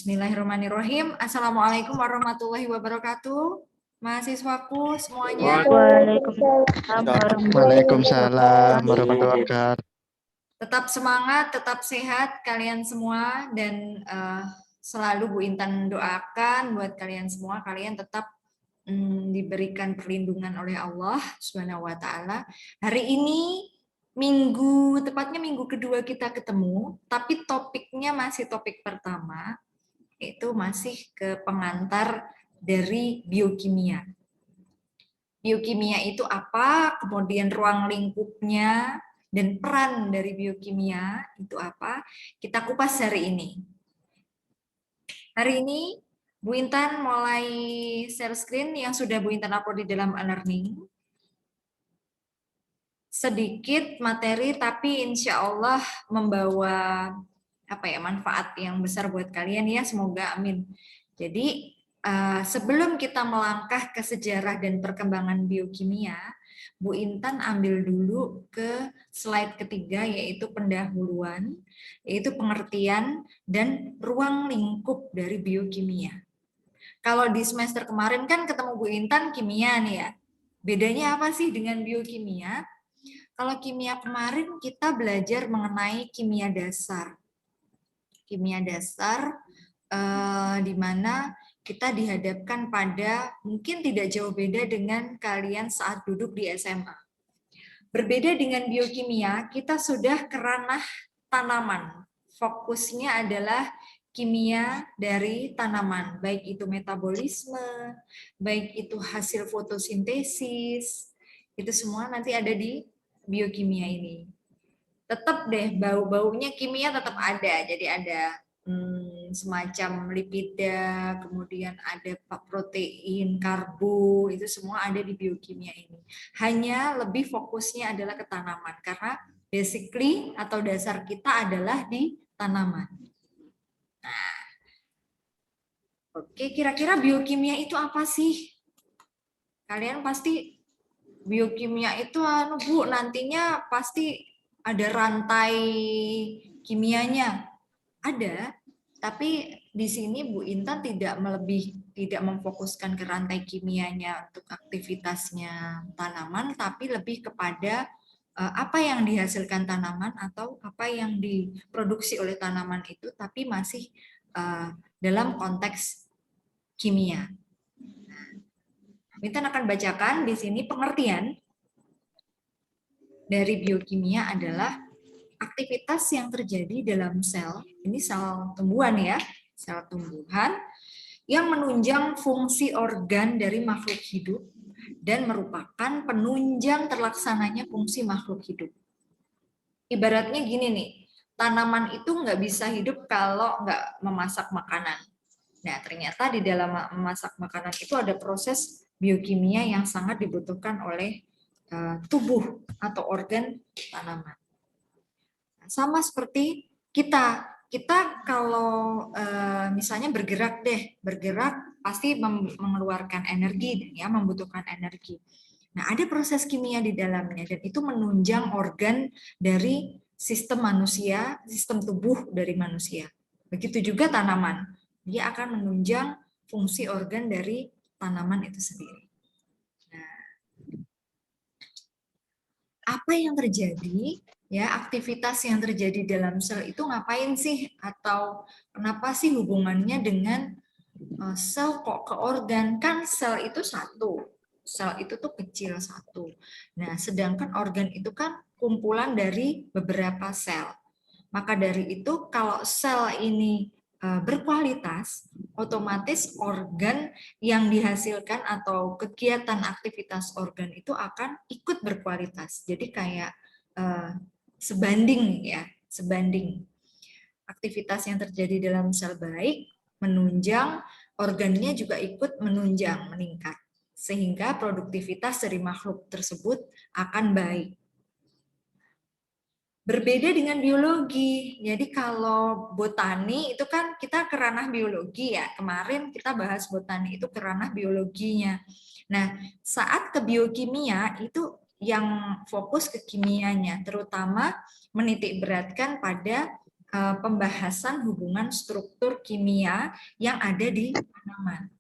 Bismillahirrahmanirrahim. Assalamualaikum warahmatullahi wabarakatuh. Mahasiswaku semuanya. Waalaikumsalam warahmatullahi wabarakatuh. Tetap semangat, tetap sehat kalian semua, dan selalu Bu Intan doakan buat kalian semua, kalian tetap diberikan perlindungan oleh Allah Subhanahu wa taala. Hari ini tepatnya minggu kedua kita ketemu, tapi topiknya masih topik pertama, itu masih ke pengantar dari biokimia. Biokimia itu apa, kemudian ruang lingkupnya, dan peran dari biokimia itu apa, kita kupas hari ini. Hari ini Bu Intan mulai share screen yang sudah Bu Intan upload di dalam e-learning. Sedikit materi, tapi insya Allah membawa manfaat yang besar buat kalian ya, semoga amin. Jadi sebelum kita melangkah ke sejarah dan perkembangan biokimia, Bu Intan ambil dulu ke slide ketiga, yaitu pendahuluan, yaitu pengertian dan ruang lingkup dari biokimia. Kalau di semester kemarin kan ketemu Bu Intan kimia nih ya. Bedanya apa sih dengan biokimia? Kalau kimia kemarin kita belajar mengenai kimia dasar. Kimia dasar di mana kita dihadapkan pada mungkin tidak jauh beda dengan kalian saat duduk di SMA. Berbeda dengan biokimia, kita sudah ke ranah tanaman. Fokusnya adalah kimia dari tanaman, baik itu metabolisme, baik itu hasil fotosintesis, itu semua nanti ada di biokimia ini. Tetap deh, bau-baunya kimia tetap ada, jadi ada semacam lipida, kemudian ada protein, karbo, itu semua ada di biokimia ini. Hanya lebih fokusnya adalah ke tanaman, karena basically atau dasar kita adalah di tanaman. Nah, oke, kira-kira biokimia itu apa sih? Kalian pasti biokimia itu Bu, nantinya pasti ada rantai kimianya. Ada, tapi di sini Bu Intan tidak memfokuskan ke rantai kimianya untuk aktivitasnya tanaman, tapi lebih kepada apa yang dihasilkan tanaman atau apa yang diproduksi oleh tanaman itu, tapi masih dalam konteks kimia. Intan akan bacakan di sini pengertian dari biokimia adalah aktivitas yang terjadi dalam sel, ini sel tumbuhan ya, sel tumbuhan yang menunjang fungsi organ dari makhluk hidup dan merupakan penunjang terlaksananya fungsi makhluk hidup. Ibaratnya gini nih, tanaman itu nggak bisa hidup kalau nggak memasak makanan. Nah, ternyata di dalam memasak makanan itu ada proses biokimia yang sangat dibutuhkan oleh tubuh atau organ tanaman. Sama seperti kita kalau misalnya bergerak pasti mengeluarkan energi ya, membutuhkan energi. Nah, ada proses kimia di dalamnya dan itu menunjang organ dari sistem manusia, sistem tubuh dari manusia. Begitu juga tanaman, dia akan menunjang fungsi organ dari tanaman itu sendiri. Nah, apa yang terjadi? Ya, aktivitas yang terjadi dalam sel itu ngapain sih? Atau kenapa sih hubungannya dengan sel kok ke organ? Kan sel itu satu. Sel itu tuh kecil satu. Nah, sedangkan organ itu kan kumpulan dari beberapa sel. Maka dari itu kalau sel ini berkualitas, otomatis organ yang dihasilkan atau kegiatan aktivitas organ itu akan ikut berkualitas. Jadi kayak sebanding ya, sebanding. Aktivitas yang terjadi dalam sel baik menunjang, organnya juga ikut menunjang, meningkat. Sehingga produktivitas dari makhluk tersebut akan baik. Berbeda dengan biologi. Jadi kalau botani itu kan kita ke ranah biologi ya. Kemarin kita bahas botani itu ke ranah biologinya. Nah, saat ke biokimia itu yang fokus ke kimianya, terutama menitik beratkan pada pembahasan hubungan struktur kimia yang ada di tanaman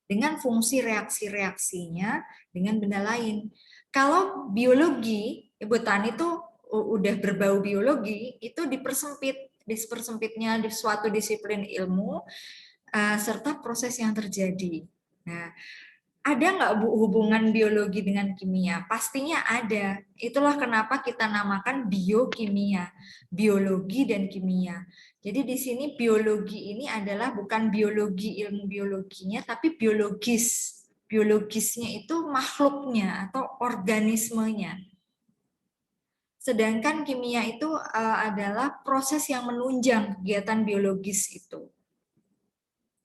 dengan fungsi reaksi-reaksinya dengan benda lain. Kalau biologi, botani itu udah berbau biologi, itu dipersempitnya di suatu disiplin ilmu serta proses yang terjadi. Nah, ada nggak hubungan biologi dengan kimia? Pastinya ada. Itulah kenapa kita namakan biokimia, biologi dan kimia. Jadi di sini biologi ini adalah bukan biologi ilmu biologinya, tapi biologis. Biologisnya itu makhluknya atau organismenya. Sedangkan kimia itu adalah proses yang menunjang kegiatan biologis itu.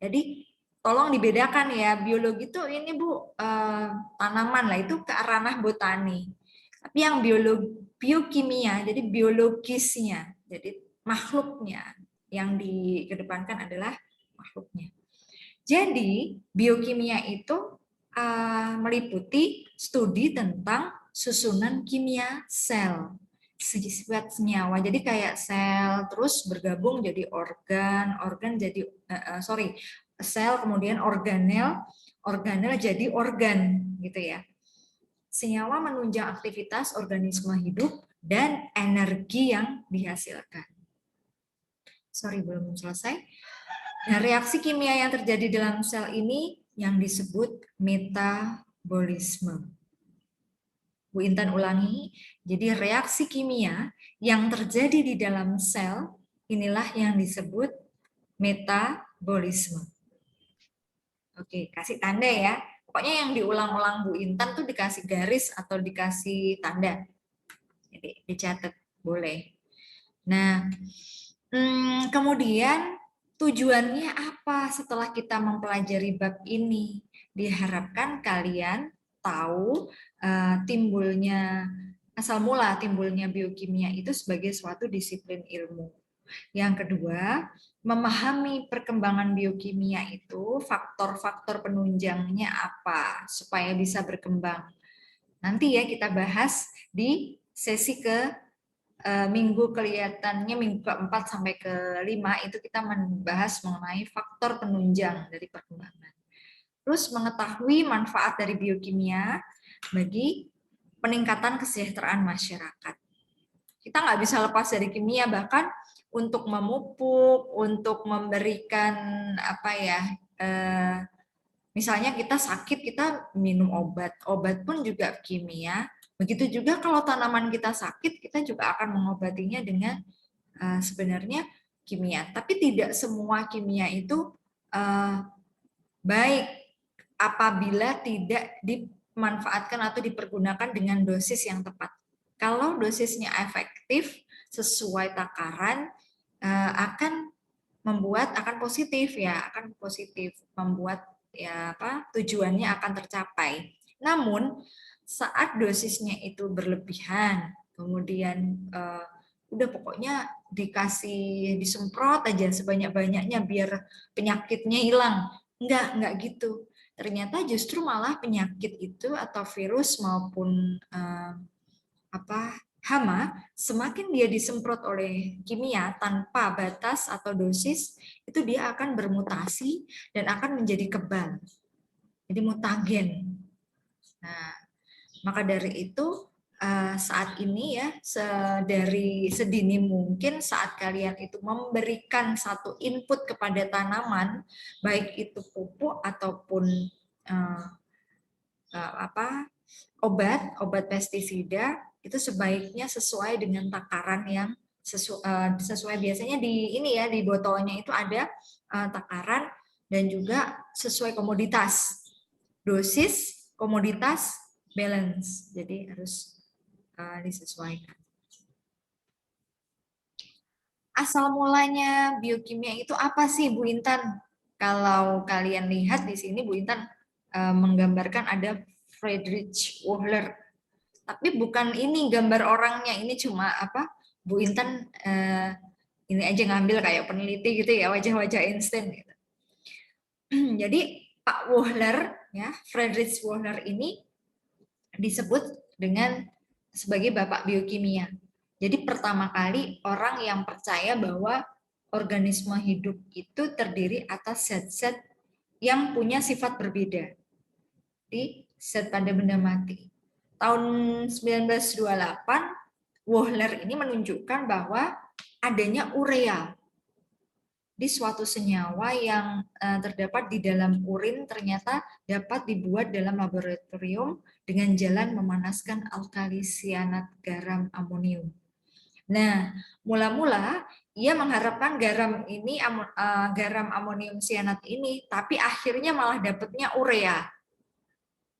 Jadi tolong dibedakan ya, biologi itu ini Bu tanaman lah, itu ke ranah botani. Tapi yang biokimia, jadi biologisnya, jadi makhluknya yang dikedepankan adalah makhluknya. Jadi biokimia itu meliputi studi tentang susunan kimia sel, sifat senyawa. Jadi kayak sel terus bergabung jadi organ jadi sel kemudian organel, organel jadi organ gitu ya. Senyawa menunjang aktivitas organisme hidup dan energi yang dihasilkan. Sorry, belum selesai. Nah, reaksi kimia yang terjadi dalam sel ini yang disebut metabolisme. Bu Intan ulangi, jadi reaksi kimia yang terjadi di dalam sel inilah yang disebut metabolisme. Oke, kasih tanda ya. Pokoknya yang diulang-ulang Bu Intan tuh dikasih garis atau dikasih tanda. Jadi dicatat, boleh. Nah, kemudian tujuannya apa setelah kita mempelajari bab ini? Diharapkan kalian tahu asal mula timbulnya biokimia itu sebagai suatu disiplin ilmu. Yang kedua, memahami perkembangan biokimia itu, faktor-faktor penunjangnya apa supaya bisa berkembang. Nanti ya kita bahas di sesi minggu kelihatannya minggu keempat sampai kelima itu kita membahas mengenai faktor penunjang dari perkembangan. Terus mengetahui manfaat dari biokimia bagi peningkatan kesejahteraan masyarakat. Kita nggak bisa lepas dari kimia, bahkan untuk memupuk, untuk memberikan misalnya kita sakit, kita minum obat pun juga kimia. Begitu juga kalau tanaman kita sakit, kita juga akan mengobatinya dengan sebenarnya kimia. Tapi tidak semua kimia itu baik apabila tidak dimanfaatkan atau dipergunakan dengan dosis yang tepat. Kalau dosisnya efektif sesuai takaran akan positif ya, membuat tujuannya akan tercapai. Namun saat dosisnya itu berlebihan, kemudian udah pokoknya disemprot aja sebanyak-banyaknya biar penyakitnya hilang. Enggak gitu. Ternyata justru malah penyakit itu atau virus maupun hama, semakin dia disemprot oleh kimia tanpa batas atau dosis, itu dia akan bermutasi dan akan menjadi kebal. Jadi mutagen. Nah, maka dari itu saat ini ya, dari sedini mungkin saat kalian itu memberikan satu input kepada tanaman, baik itu pupuk ataupun obat pestisida, itu sebaiknya sesuai dengan takaran yang sesuai biasanya di botolnya itu ada takaran dan juga sesuai komoditas, dosis, komoditas, balance. Jadi harus disesuaikan. Asal mulanya biokimia itu apa sih, Bu Intan? Kalau kalian lihat di sini, Bu Intan menggambarkan ada Friedrich Wöhler. Tapi bukan ini gambar orangnya, ini cuma Bu Intan ini aja ngambil kayak peneliti gitu ya, wajah-wajah Einstein gitu. Jadi Pak Wöhler ya, Friedrich Wöhler ini disebut sebagai bapak biokimia. Jadi pertama kali orang yang percaya bahwa organisme hidup itu terdiri atas zat-zat yang punya sifat berbeda. Di zat pada benda mati. Tahun 1928, Wohler ini menunjukkan bahwa adanya urea di suatu senyawa yang terdapat di dalam urin ternyata dapat dibuat dalam laboratorium dengan jalan memanaskan alkali sianat garam amonium. Nah, mula-mula ia mengharapkan garam ini garam amonium sianat ini, tapi akhirnya malah dapatnya urea.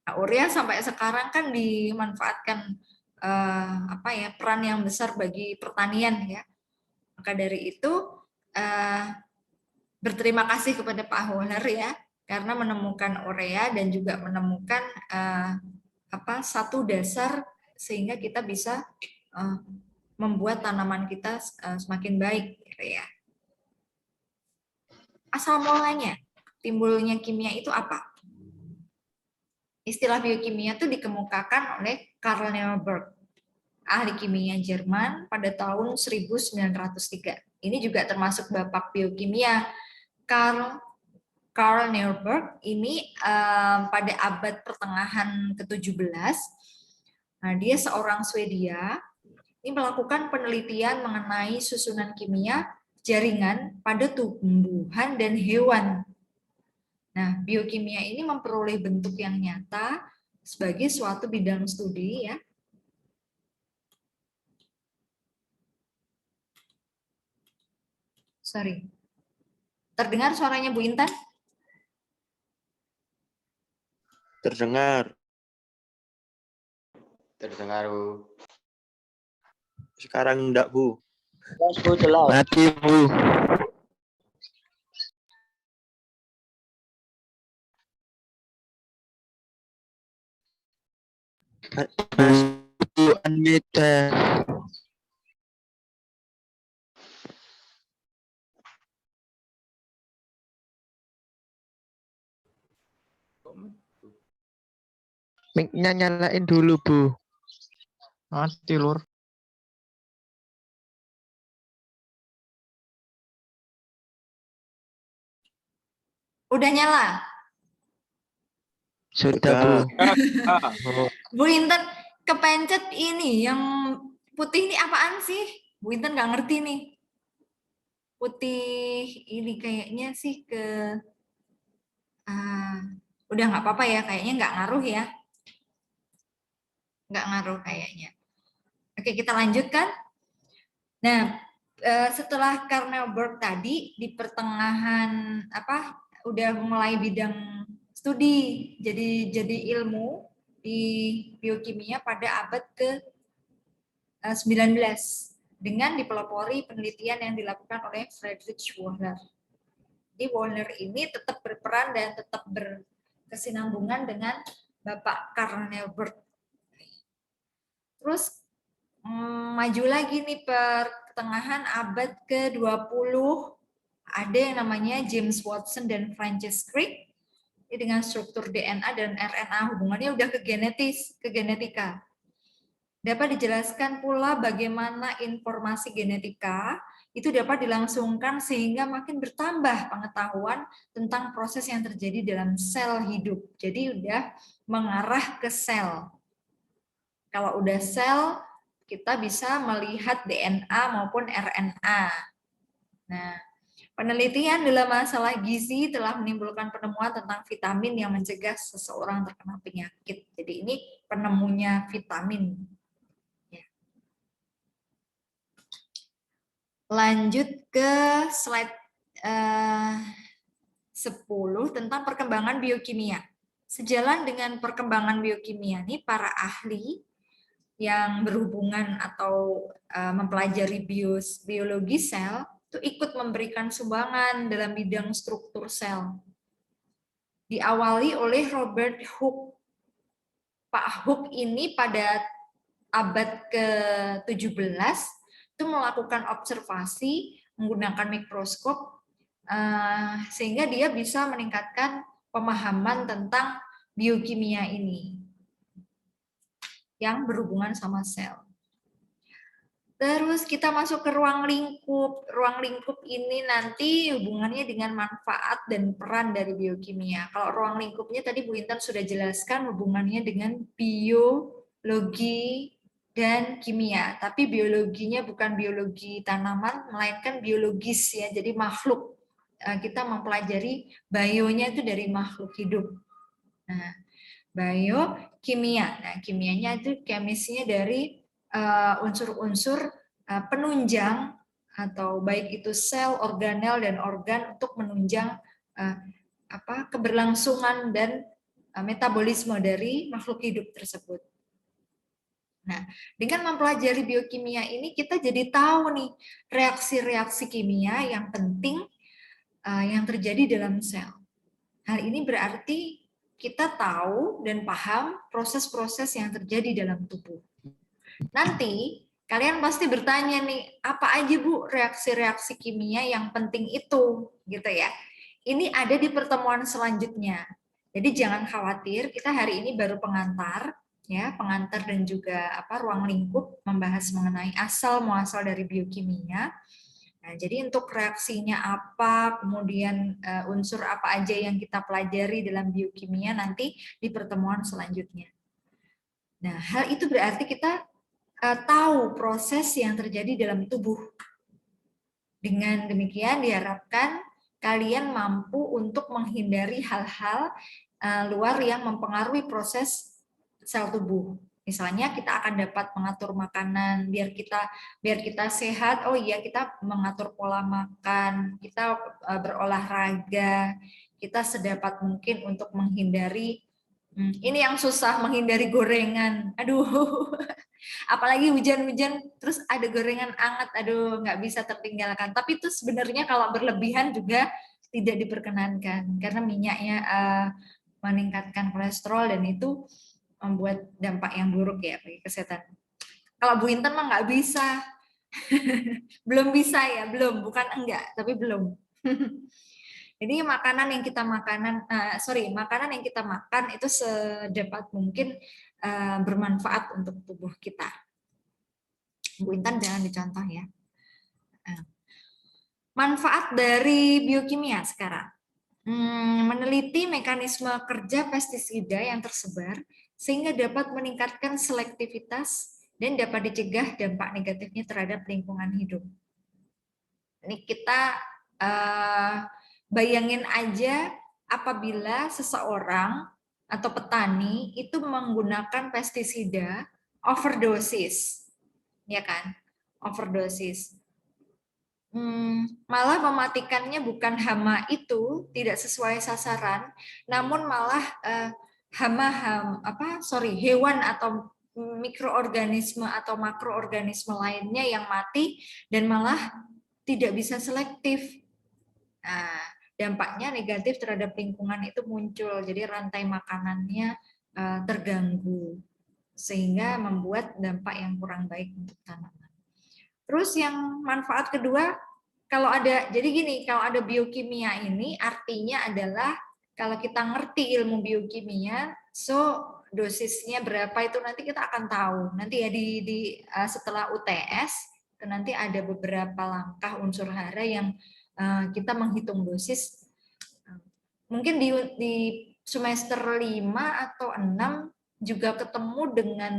Nah, urea sampai sekarang kan dimanfaatkan peran yang besar bagi pertanian ya. Maka dari itu berterima kasih kepada Pak Wohler ya karena menemukan urea dan juga menemukan satu dasar sehingga kita bisa membuat tanaman kita semakin baik gitu ya. Asal mulanya timbulnya kimia itu apa? Istilah biokimia itu dikemukakan oleh Karl Neuberg, ahli kimia Jerman pada tahun 1903. Ini juga termasuk bapak biokimia. Karl Neuberg ini pada abad pertengahan ke-17, nah, dia seorang Swedia, ini melakukan penelitian mengenai susunan kimia jaringan pada tumbuhan dan hewan. Nah, biokimia ini memperoleh bentuk yang nyata sebagai suatu bidang studi ya. Sorry. Terdengar suaranya Bu Intan? Terdengar. Terdengar, Bu. Sekarang enggak, Bu. Jelas, Bu, jelas. Mati, Bu. Bu Anita. Mic-nya nyalain dulu, Bu. Mati, Lur. Udah nyala? Sudah, Bu. Bu Intan kepencet ini yang putih ini apaan sih? Bu Intan nggak ngerti nih. Putih ini kayaknya sih ke udah nggak apa-apa ya, kayaknya nggak ngaruh ya. Nggak ngaruh kayaknya. Oke, kita lanjutkan. Nah, setelah Karl Neuberg tadi di pertengahan udah mulai bidang studi jadi ilmu di biokimia pada abad ke-19 dengan dipelopori penelitian yang dilakukan oleh Friedrich Wohler. Jadi Wohler ini tetap berperan dan tetap berkesinambungan dengan Bapak Karl Neuberg. Terus maju lagi nih pertengahan abad ke-20, ada yang namanya James Watson dan Francis Crick. Ini dengan struktur DNA dan RNA hubungannya udah ke genetika. Dapat dijelaskan pula bagaimana informasi genetika itu dapat dilangsungkan sehingga makin bertambah pengetahuan tentang proses yang terjadi dalam sel hidup. Jadi udah mengarah ke sel. Kalau udah sel, kita bisa melihat DNA maupun RNA. Nah, penelitian dalam masalah gizi telah menimbulkan penemuan tentang vitamin yang mencegah seseorang terkena penyakit. Jadi ini penemunya vitamin. Ya. Lanjut ke slide 10 tentang perkembangan biokimia. Sejalan dengan perkembangan biokimia ini, para ahli yang berhubungan atau mempelajari biologi sel itu ikut memberikan sumbangan dalam bidang struktur sel. Diawali oleh Robert Hooke. Pak Hooke ini pada abad ke-17 itu melakukan observasi menggunakan mikroskop sehingga dia bisa meningkatkan pemahaman tentang biokimia ini yang berhubungan sama sel. Terus kita masuk ke ruang lingkup. Ruang lingkup ini nanti hubungannya dengan manfaat dan peran dari biokimia. Kalau ruang lingkupnya tadi Bu Intan sudah jelaskan hubungannya dengan biologi dan kimia. Tapi biologinya bukan biologi tanaman, melainkan biologis ya. Jadi makhluk. Kita mempelajari bionya itu dari makhluk hidup. Nah, biokimia. Nah, kimianya itu chemistry dari unsur-unsur penunjang atau baik itu sel, organel dan organ untuk menunjang keberlangsungan dan metabolisme dari makhluk hidup tersebut. Nah, dengan mempelajari biokimia ini kita jadi tahu nih reaksi-reaksi kimia yang penting yang terjadi dalam sel. Hal ini berarti kita tahu dan paham proses-proses yang terjadi dalam tubuh. Nanti kalian pasti bertanya nih, apa aja Bu reaksi-reaksi kimia yang penting itu, gitu ya. Ini ada di pertemuan selanjutnya. Jadi jangan khawatir, kita hari ini baru pengantar, ya, pengantar dan juga ruang lingkup membahas mengenai asal muasal dari biokimia. Nah, jadi untuk reaksinya apa, kemudian unsur apa aja yang kita pelajari dalam biokimia nanti di pertemuan selanjutnya. Nah, hal itu berarti kita tahu proses yang terjadi dalam tubuh. Dengan demikian diharapkan kalian mampu untuk menghindari hal-hal luar yang mempengaruhi proses sel tubuh. Misalnya kita akan dapat mengatur makanan biar kita sehat. Oh iya, kita mengatur pola makan, kita berolahraga, kita sedapat mungkin untuk menghindari ini yang susah, menghindari gorengan. Aduh. Apalagi hujan-hujan terus ada gorengan anget, aduh nggak bisa tertinggalkan. Tapi itu sebenarnya kalau berlebihan juga tidak diperkenankan karena minyaknya meningkatkan kolesterol dan itu membuat dampak yang buruk ya bagi kesehatan. Kalau Bu Intan mah nggak bisa, belum bisa ya, belum, bukan enggak, tapi belum. Jadi makanan yang kita makan itu sedapat mungkin bermanfaat untuk tubuh kita. Bu Intan jangan dicontoh ya. Manfaat dari biokimia sekarang. Meneliti mekanisme kerja pestisida yang tersebar sehingga dapat meningkatkan selektivitas dan dapat dicegah dampak negatifnya terhadap lingkungan hidup. Ini kita bayangin aja apabila seseorang atau petani itu menggunakan pestisida overdosis, ya kan? Overdosis. Malah mematikannya bukan hama itu tidak sesuai sasaran, namun malah hewan atau mikroorganisme atau makroorganisme lainnya yang mati dan malah tidak bisa selektif. Nah, dampaknya negatif terhadap lingkungan itu muncul, jadi rantai makanannya terganggu sehingga membuat dampak yang kurang baik untuk tanaman. Terus yang manfaat kedua, kalau ada biokimia ini artinya adalah kalau kita ngerti ilmu biokimia, dosisnya berapa itu nanti kita akan tahu. Nanti ya setelah UTS itu nanti ada beberapa langkah unsur hara yang kita menghitung dosis. Mungkin di semester 5 atau 6 juga ketemu dengan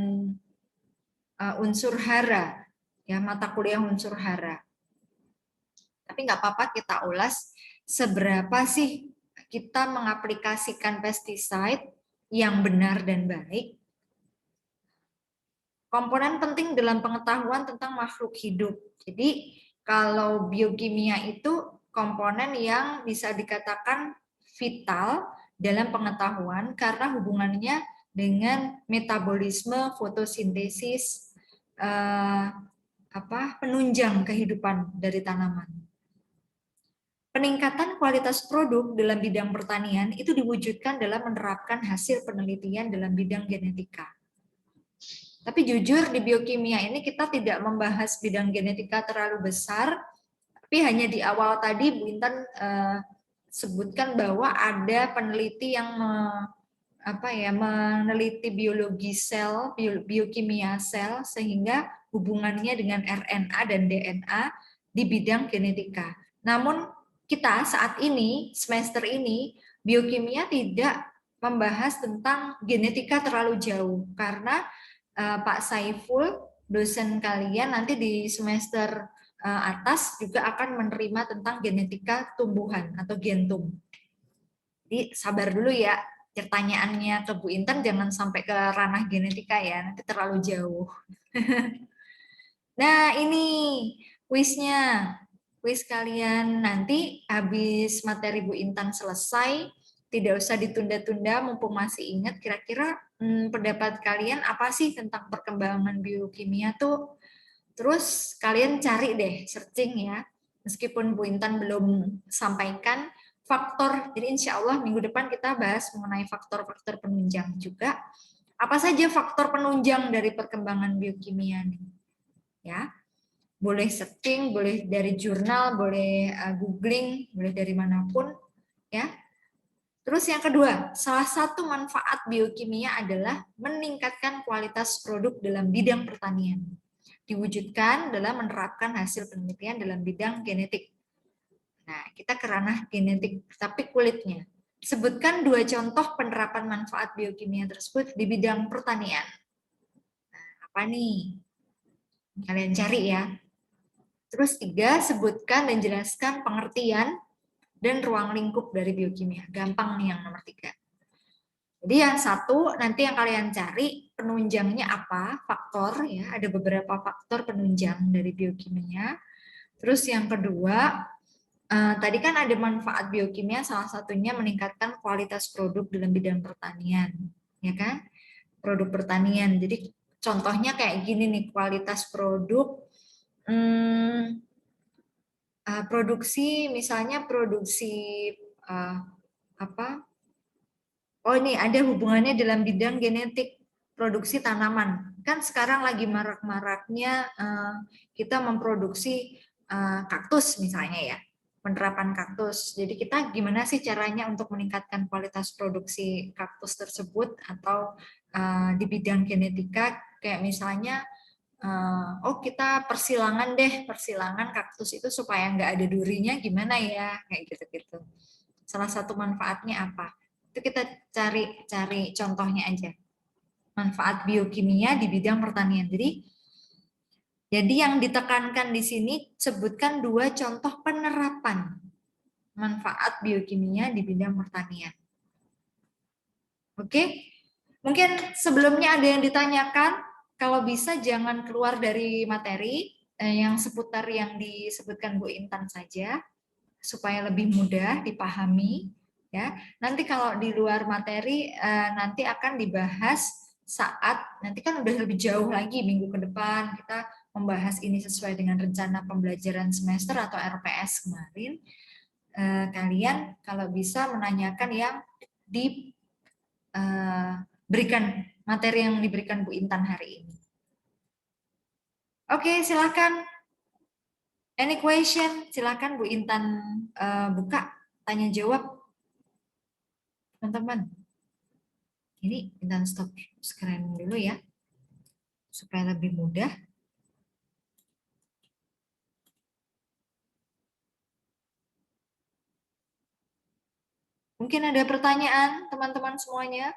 unsur hara. Ya, mata kuliah unsur hara. Tapi nggak apa-apa kita ulas seberapa sih kita mengaplikasikan pestiside yang benar dan baik. Komponen penting dalam pengetahuan tentang makhluk hidup. Jadi kalau biokimia itu komponen yang bisa dikatakan vital dalam pengetahuan karena hubungannya dengan metabolisme, fotosintesis, penunjang kehidupan dari tanaman. Peningkatan kualitas produk dalam bidang pertanian itu diwujudkan dalam menerapkan hasil penelitian dalam bidang genetika. Tapi jujur di biokimia ini kita tidak membahas bidang genetika terlalu besar, tapi hanya di awal tadi Bu Intan sebutkan bahwa ada peneliti yang meneliti biologi sel, biokimia sel sehingga hubungannya dengan RNA dan DNA di bidang genetika. Namun kita saat ini semester ini biokimia tidak membahas tentang genetika terlalu jauh karena Pak Saiful dosen kalian nanti di semester atas juga akan menerima tentang genetika tumbuhan atau gentum. Jadi sabar dulu ya, pertanyaannya ke Bu Intan jangan sampai ke ranah genetika ya, nanti terlalu jauh. Nah ini kuisnya, kuis kalian nanti habis materi Bu Intan selesai, tidak usah ditunda-tunda mumpung masih ingat kira-kira pendapat kalian apa sih tentang perkembangan biokimia tuh. Terus kalian cari deh, searching ya. Meskipun Bu Intan belum sampaikan faktor, jadi insya Allah minggu depan kita bahas mengenai faktor-faktor penunjang juga. Apa saja faktor penunjang dari perkembangan biokimia nih? Ya, boleh searching, boleh dari jurnal, boleh googling, boleh dari manapun, ya. Terus yang kedua, salah satu manfaat biokimia adalah meningkatkan kualitas produk dalam bidang pertanian. Diwujudkan dalam menerapkan hasil penelitian dalam bidang genetik. Nah, kita ke ranah genetik, tapi kulitnya. Sebutkan 2 contoh penerapan manfaat biokimia tersebut di bidang pertanian. Nah, apa nih? Kalian cari ya. Terus 3, sebutkan dan jelaskan pengertian dan ruang lingkup dari biokimia. Gampang nih yang nomor 3. Jadi yang satu nanti yang kalian cari penunjangnya apa, faktor ya, ada beberapa faktor penunjang dari biokimia. Terus yang kedua, tadi kan ada manfaat biokimia, salah satunya meningkatkan kualitas produk dalam bidang pertanian, ya kan? Produk pertanian. Jadi contohnya kayak gini nih, kualitas produk, produksi misalnya produksi apa? Oh ini ada hubungannya dalam bidang genetik produksi tanaman. Kan sekarang lagi marak-maraknya kita memproduksi kaktus misalnya ya, penerapan kaktus. Jadi kita gimana sih caranya untuk meningkatkan kualitas produksi kaktus tersebut atau di bidang genetika kayak misalnya oh kita persilangan kaktus itu supaya nggak ada durinya gimana ya kayak gitu-gitu. Salah satu manfaatnya apa? Itu kita cari contohnya aja. Manfaat biokimia di bidang pertanian. Jadi yang ditekankan di sini sebutkan 2 contoh penerapan manfaat biokimia di bidang pertanian. Oke? Mungkin sebelumnya ada yang ditanyakan, kalau bisa jangan keluar dari materi yang seputar yang disebutkan Bu Intan saja supaya lebih mudah dipahami. Ya, nanti kalau di luar materi nanti akan dibahas saat nanti kan udah lebih jauh lagi minggu ke depan kita membahas ini sesuai dengan rencana pembelajaran semester atau RPS kemarin. Kalian kalau bisa menanyakan yang diberikan materi yang diberikan Bu Intan hari ini. Oke, silakan. Any question? Silakan Bu Intan buka tanya jawab. Teman-teman, ini Intan stop screen dulu ya, supaya lebih mudah. Mungkin ada pertanyaan teman-teman semuanya?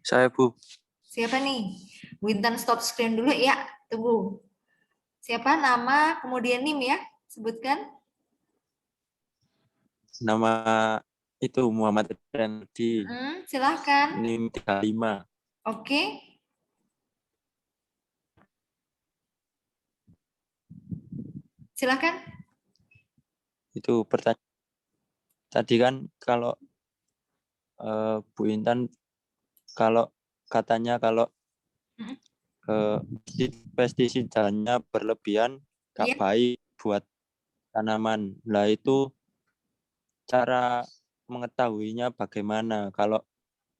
Saya, Bu. Siapa nih? Bu Intan stop screen dulu ya, tunggu. Siapa nama, kemudian NIM ya, sebutkan. Nama itu Muhammad Randy. Silahkan. NIM 35. Oke. Silahkan. Itu pertanyaan. Tadi kan kalau Bu Intan kalau katanya kalau pestisidanya berlebihan gak baik buat tanaman. Lah itu cara mengetahuinya bagaimana? Kalau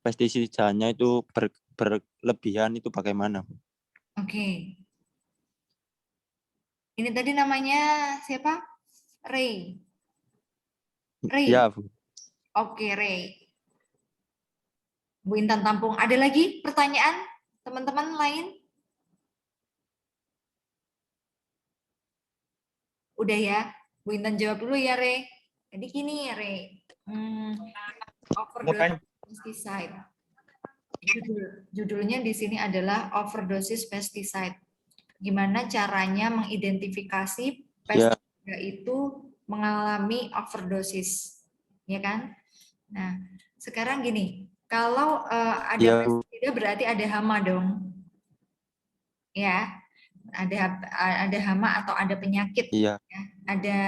pestisidanya itu berlebihan itu bagaimana? Oke. Ini tadi namanya siapa? Ray. Ray. Ya, Bu. Oke, Ray. Bu Intan tampung. Ada lagi pertanyaan teman-teman lain? Udah ya, Bu Intan jawab dulu ya, Ray. Jadi gini ya, Ray. Overdosis pesticide. Judulnya di sini adalah overdosis pesticide. Gimana caranya mengidentifikasi pestisida itu mengalami overdosis, ya kan? Nah, sekarang gini, kalau ada pestisida berarti ada hama dong, ya, ada hama atau ada penyakit. Iya. Ya. Ada,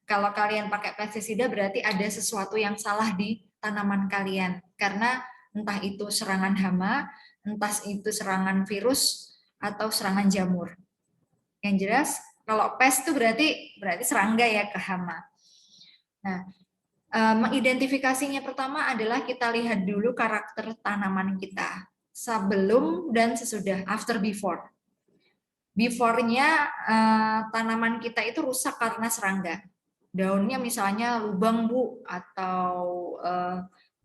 kalau kalian pakai pestisida berarti ada sesuatu yang salah di tanaman kalian, karena entah itu serangan hama, entah itu serangan virus atau serangan jamur. Yang jelas kalau pest itu berarti serangga ya, ke hama. Nah, mengidentifikasinya pertama adalah kita lihat dulu karakter tanaman kita sebelum dan sesudah, after before. Before-nya tanaman kita itu rusak karena serangga. Daunnya misalnya lubang, Bu, atau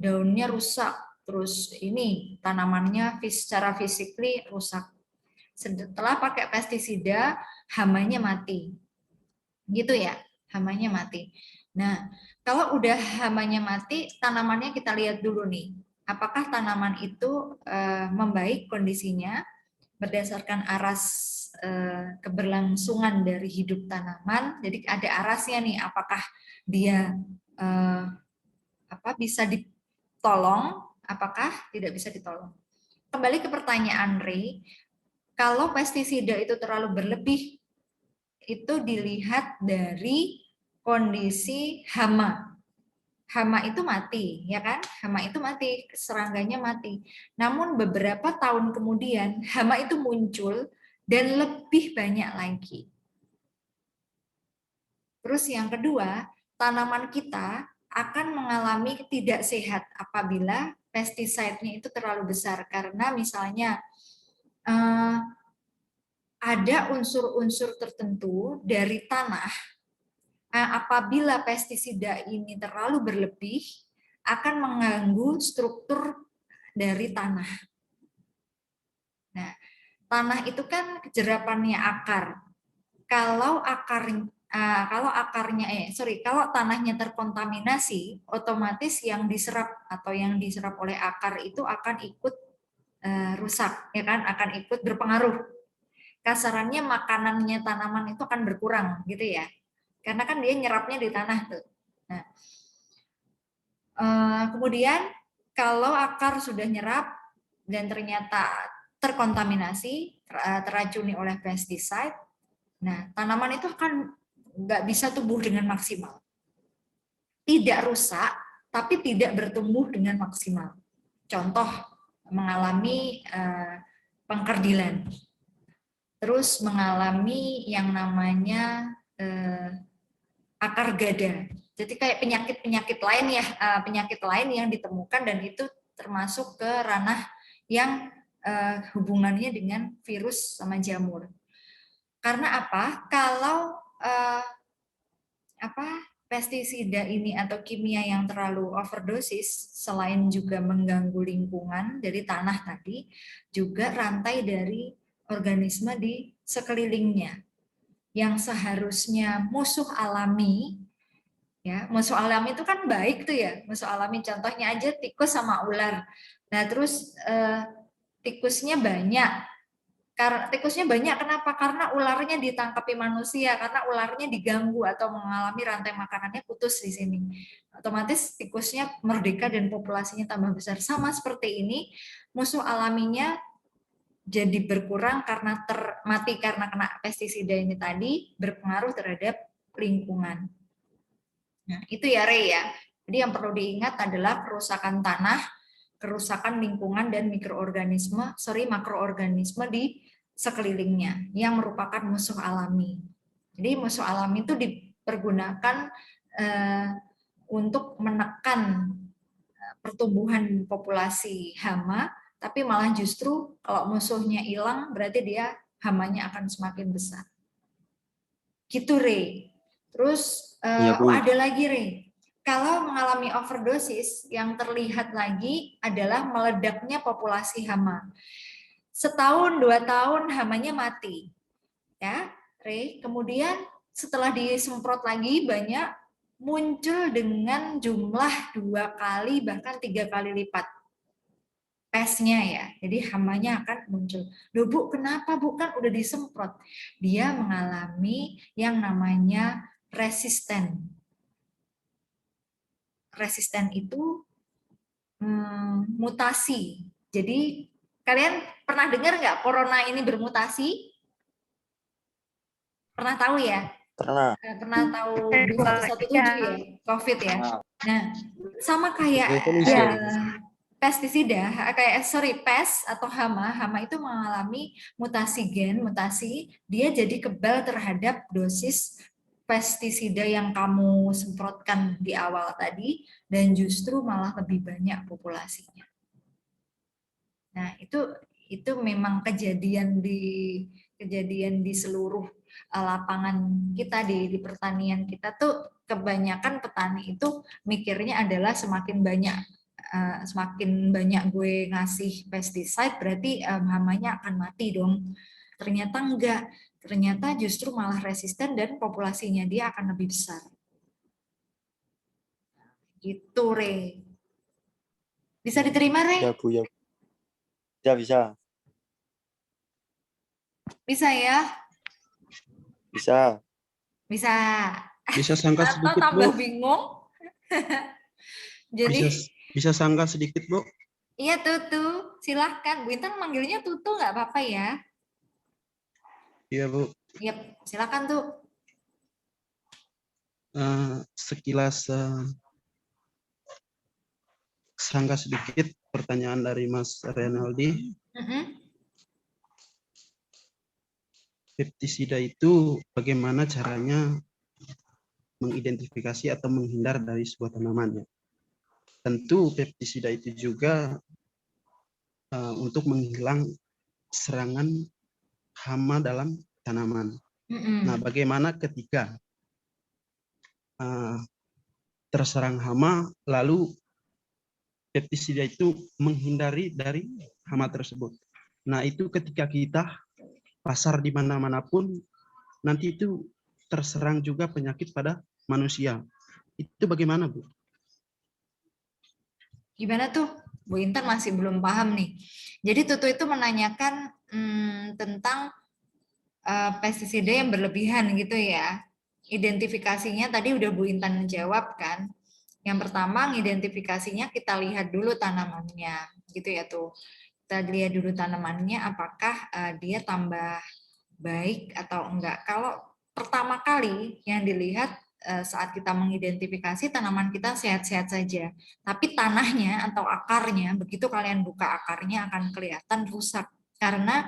daunnya rusak, terus ini tanamannya secara physically rusak. Setelah pakai pestisida, hamanya mati. Gitu ya, hamanya mati. Nah, kalau udah hamanya mati, tanamannya kita lihat dulu nih. Apakah tanaman itu membaik kondisinya berdasarkan aras keberlangsungan dari hidup tanaman. Jadi ada arasnya nih, apakah dia bisa ditolong, apakah tidak bisa ditolong. Kembali ke pertanyaan Ray, kalau pestisida itu terlalu berlebih, itu dilihat dari kondisi hama. Hama itu mati, ya kan? Hama itu mati, serangganya mati. Namun beberapa tahun kemudian, hama itu muncul dan lebih banyak lagi. Terus yang kedua, tanaman kita akan mengalami tidak sehat apabila pestiside-nya itu terlalu besar. Karena misalnya ada unsur-unsur tertentu dari tanah, apabila pestisida ini terlalu berlebih, akan mengganggu struktur dari tanah. Nah, tanah itu kan jerapannya akar. Kalau tanahnya terkontaminasi, otomatis yang diserap atau yang diserap oleh akar itu akan ikut rusak, ya kan? Akan ikut berpengaruh. Kasarannya makanannya tanaman itu akan berkurang, gitu ya. Karena kan dia nyerapnya di tanah tuh. Nah, kemudian kalau akar sudah nyerap dan ternyata terkontaminasi, teracuni oleh pestiside, nah tanaman itu akan nggak bisa tumbuh dengan maksimal. Tidak rusak, tapi tidak bertumbuh dengan maksimal. Contoh, mengalami pengkerdilan, terus mengalami yang namanya akar gada. Jadi kayak penyakit lain ya, penyakit lain yang ditemukan dan itu termasuk ke ranah yang hubungannya dengan virus sama jamur. Karena apa? Kalau pestisida ini atau kimia yang terlalu overdosis, selain juga mengganggu lingkungan dari tanah tadi, juga rantai dari organisme di sekelilingnya. Yang seharusnya musuh alami, ya musuh alami itu kan baik tuh ya, musuh alami contohnya aja tikus sama ular. Nah terus tikusnya banyak. Tikusnya banyak kenapa? Karena ularnya ditangkapi manusia, karena ularnya diganggu atau mengalami rantai makanannya putus di sini. Otomatis tikusnya merdeka dan populasinya tambah besar. Sama seperti ini, musuh alaminya jadi berkurang karena mati karena kena pestisida ini tadi, berpengaruh terhadap lingkungan. Nah, itu ya Ray ya. Jadi yang perlu diingat adalah kerusakan tanah, kerusakan lingkungan dan makroorganisme di sekelilingnya yang merupakan musuh alami. Jadi musuh alami itu dipergunakan untuk menekan pertumbuhan populasi hama, tapi malah justru kalau musuhnya hilang berarti dia hamanya akan semakin besar. Gitu, Re. Terus Iya, Bu. ada lagi, Re. Kalau mengalami overdosis, yang terlihat lagi adalah meledaknya populasi hama. Setahun, 2 tahun hamanya mati. Ya, Re. Kemudian setelah disemprot lagi banyak, muncul dengan jumlah 2 kali bahkan 3 kali lipat pesnya ya. Jadi hamanya akan muncul. Loh Bu, kenapa Bu? Kan udah disemprot. Dia mengalami yang namanya resisten. Resisten itu mutasi. Jadi kalian pernah dengar nggak corona ini bermutasi? Pernah tahu ya? Pernah. Pernah tahu B117 ya? COVID ya? Nah, sama kayak Indonesia. pestisida, pes atau hama itu mengalami mutasi gen, dia jadi kebal terhadap dosis pestisida yang kamu semprotkan di awal tadi, dan justru malah lebih banyak populasinya. Nah, itu memang kejadian di seluruh lapangan kita di pertanian kita tuh, kebanyakan petani itu mikirnya adalah semakin banyak gue ngasih pesticide berarti hamanya akan mati dong. Ternyata enggak. Ternyata justru malah resisten dan populasinya dia akan lebih besar. Gitu, Re. Bisa diterima, Re? Ya, Bu, ya. Bisa. Bisa ya? Bisa. Bisa. Bisa sangka Atau sedikit, tambah Bu. bingung. Jadi Bisa sangka sedikit, Bu. iya, Tutu, silahkan. Bu Intan manggilnya Tutu nggak apa-apa ya? Iya, Bu. Yap, silahkan tuh. Sekilas sangka sedikit pertanyaan dari Mas Renaldi. Pestisida itu bagaimana caranya mengidentifikasi atau menghindar dari sebuah tanaman, ya? Tentu pestisida itu juga untuk menghilang serangan hama dalam tanaman. Nah, bagaimana ketika terserang hama, lalu pestisida itu menghindari dari hama tersebut. Nah, itu ketika kita pasar di mana-manapun, nanti itu terserang juga penyakit pada manusia. Itu bagaimana, Bu? Gimana tuh? Bu Intan masih belum paham nih. Jadi Tutu itu menanyakan tentang pestisida yang berlebihan gitu ya. Identifikasinya tadi udah Bu Intan jawab kan. Yang pertama, identifikasinya kita lihat dulu tanamannya gitu ya tuh. Kita lihat dulu tanamannya apakah dia tambah baik atau enggak. Kalau pertama kali yang dilihat saat kita mengidentifikasi tanaman kita sehat-sehat saja, tapi tanahnya atau akarnya, begitu kalian buka akarnya akan kelihatan rusak karena